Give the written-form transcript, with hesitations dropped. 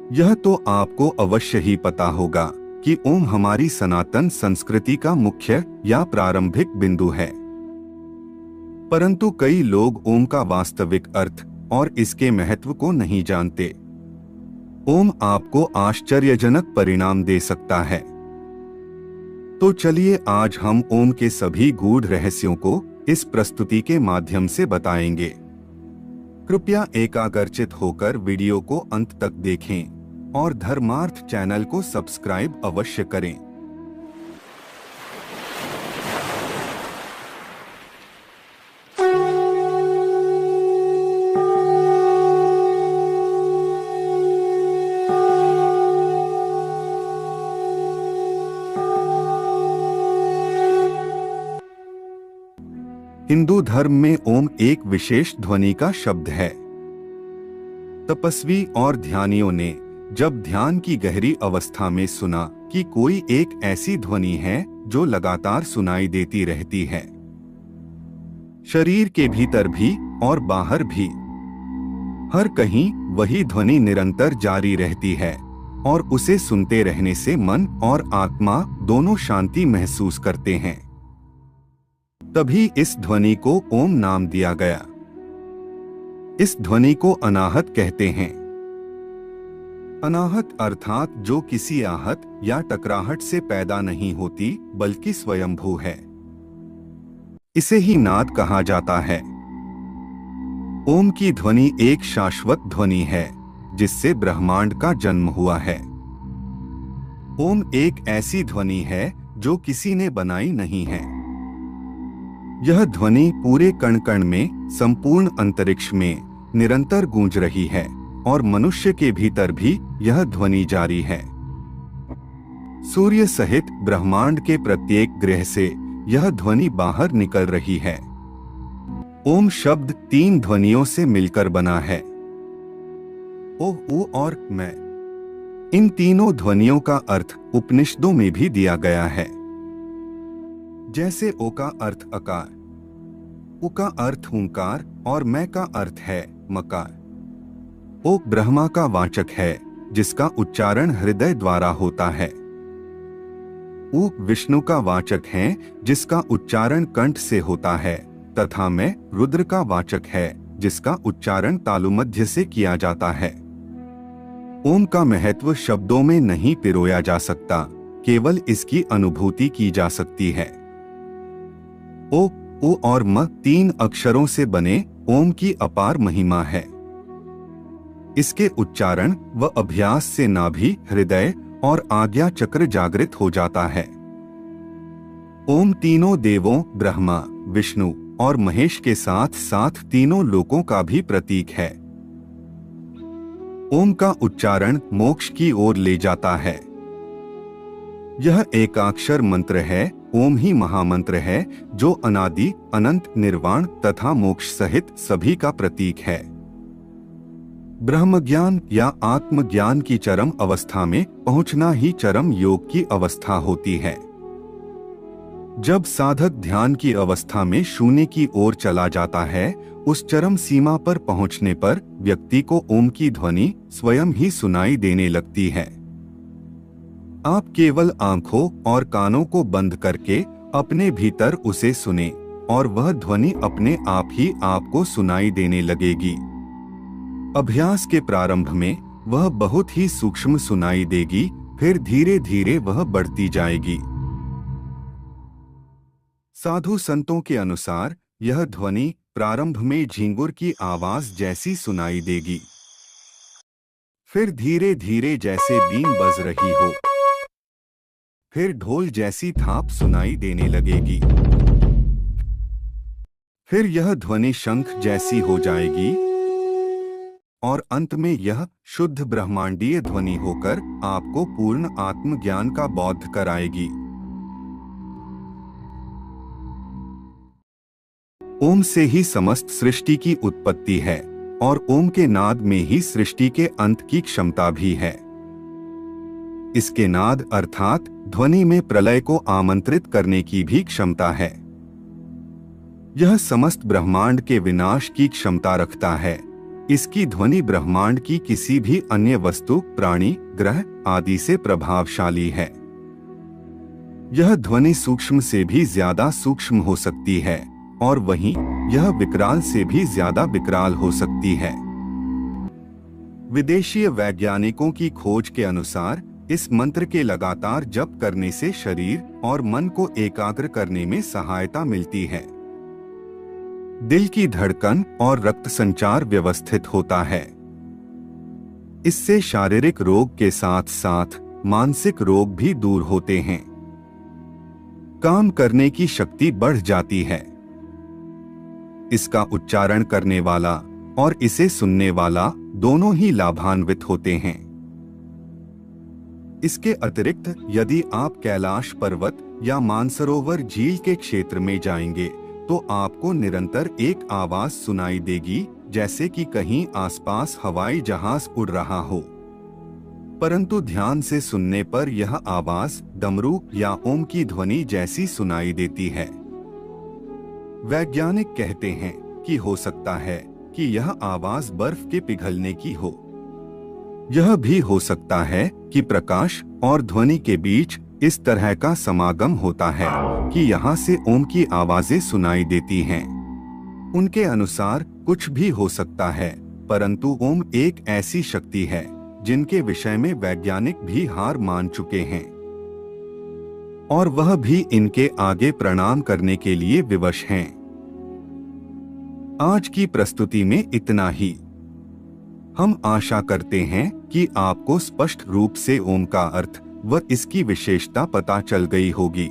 यह तो आपको अवश्य ही पता होगा कि ओम हमारी सनातन संस्कृति का मुख्य या प्रारंभिक बिंदु है। परंतु कई लोग ओम का वास्तविक अर्थ और इसके महत्व को नहीं जानते। ओम आपको आश्चर्यजनक परिणाम दे सकता है। तो चलिए आज हम ओम के सभी गूढ़ रहस्यों को इस प्रस्तुति के माध्यम से बताएंगे। कृपया एकाग्रचित होकर वीडियो को अंत तक देखें और धर्मार्थ चैनल को सब्सक्राइब अवश्य करें। हिंदू धर्म में ओम एक विशेष ध्वनि का शब्द है। तपस्वी और ध्यानियों ने जब ध्यान की गहरी अवस्था में सुना कि कोई एक ऐसी ध्वनि है जो लगातार सुनाई देती रहती है, शरीर के भीतर भी और बाहर भी, हर कहीं वही ध्वनि निरंतर जारी रहती है और उसे सुनते रहने से मन और आत्मा दोनों शांति महसूस करते हैं, तभी इस ध्वनि को ओम नाम दिया गया। इस ध्वनि को अनाहत कहते हैं। अनाहत अर्थात जो किसी आहत या टकराहट से पैदा नहीं होती बल्कि स्वयंभू है। इसे ही नाद कहा जाता है। ओम की ध्वनि एक शाश्वत ध्वनि है जिससे ब्रह्मांड का जन्म हुआ है। ओम एक ऐसी ध्वनि है जो किसी ने बनाई नहीं है। यह ध्वनि पूरे कण कण में, संपूर्ण अंतरिक्ष में निरंतर गूंज रही है और मनुष्य के भीतर भी यह ध्वनि जारी है। सूर्य सहित ब्रह्मांड के प्रत्येक ग्रह से यह ध्वनि बाहर निकल रही है। ओम शब्द 3 ध्वनियों से मिलकर बना है, ओ, ऊ और मैं। इन तीनों ध्वनियों का अर्थ उपनिषदों में भी दिया गया है। जैसे ओ का अर्थ अकार, उ का अर्थ हूंकार और मैं का अर्थ है मकार। ओ ब्रह्मा का वाचक है जिसका उच्चारण हृदय द्वारा होता है। उ विष्णु का वाचक है जिसका उच्चारण कंठ से होता है, तथा मैं रुद्र का वाचक है जिसका उच्चारण तालुमध्य से किया जाता है। ओम का महत्व शब्दों में नहीं पिरोया जा सकता, केवल इसकी अनुभूति की जा सकती है। ओ, उ और म 3 अक्षरों से बने ओम की अपार महिमा है। इसके उच्चारण व अभ्यास से नाभि, हृदय और आज्ञा चक्र जागृत हो जाता है। ओम तीनों देवों ब्रह्मा, विष्णु और महेश के साथ साथ तीनों लोकों का भी प्रतीक है। ओम का उच्चारण मोक्ष की ओर ले जाता है। यह एकाक्षर मंत्र है। ओम ही महामंत्र है जो अनादि, अनंत, निर्वाण तथा मोक्ष सहित सभी का प्रतीक है। ब्रह्मज्ञान या आत्मज्ञान की चरम अवस्था में पहुंचना ही चरम योग की अवस्था होती है। जब साधक ध्यान की अवस्था में शून्य की ओर चला जाता है, उस चरम सीमा पर पहुंचने पर व्यक्ति को ओम की ध्वनि स्वयं ही सुनाई देने लगती है। आप केवल आंखों और कानों को बंद करके अपने भीतर उसे सुने और वह ध्वनि अपने आप ही आपको सुनाई देने लगेगी। अभ्यास के प्रारंभ में वह बहुत ही सूक्ष्म सुनाई देगी, फिर धीरे धीरे वह बढ़ती जाएगी। साधु संतों के अनुसार यह ध्वनि प्रारंभ में झिंगुर की आवाज जैसी सुनाई देगी, फिर धीरे धीरे जैसे बीन बज रही हो, फिर ढोल जैसी थाप सुनाई देने लगेगी, फिर यह ध्वनि शंख जैसी हो जाएगी और अंत में यह शुद्ध ब्रह्मांडीय ध्वनि होकर आपको पूर्ण आत्मज्ञान का बोध कराएगी। ओम से ही समस्त सृष्टि की उत्पत्ति है और ओम के नाद में ही सृष्टि के अंत की क्षमता भी है। इसके नाद अर्थात ध्वनि में प्रलय को आमंत्रित करने की भी क्षमता है। यह समस्त ब्रह्मांड के विनाश की क्षमता रखता है, इसकी ध्वनि ब्रह्मांड की किसी भी अन्य वस्तु, प्राणी, ग्रह आदि से प्रभावशाली है। यह ध्वनि सूक्ष्म से भी ज्यादा सूक्ष्म हो सकती है और वहीं यह विकराल से भी ज्यादा विकराल हो सकती है। विदेशी वैज्ञानिकों की खोज के अनुसार इस मंत्र के लगातार जप करने से शरीर और मन को एकाग्र करने में सहायता मिलती है। दिल की धड़कन और रक्त संचार व्यवस्थित होता है। इससे शारीरिक रोग के साथ साथ मानसिक रोग भी दूर होते हैं। काम करने की शक्ति बढ़ जाती है। इसका उच्चारण करने वाला और इसे सुनने वाला दोनों ही लाभान्वित होते हैं। इसके अतिरिक्त यदि आप कैलाश पर्वत या मानसरोवर झील के क्षेत्र में जाएंगे तो आपको निरंतर एक आवाज सुनाई देगी, जैसे कि कहीं आसपास हवाई जहाज उड़ रहा हो। परंतु ध्यान से सुनने पर यह आवाज डमरू या ओम की ध्वनि जैसी सुनाई देती है। वैज्ञानिक कहते हैं कि हो सकता है कि यह आवाज बर्फ के पिघलने की हो। यह भी हो सकता है कि प्रकाश और ध्वनि के बीच इस तरह का समागम होता है कि यहाँ से ओम की आवाजें सुनाई देती हैं। उनके अनुसार कुछ भी हो सकता है, परंतु ओम एक ऐसी शक्ति है जिनके विषय में वैज्ञानिक भी हार मान चुके हैं और वह भी इनके आगे प्रणाम करने के लिए विवश हैं। आज की प्रस्तुति में इतना ही। हम आशा करते हैं कि आपको स्पष्ट रूप से ओम का अर्थ व इसकी विशेषता पता चल गई होगी।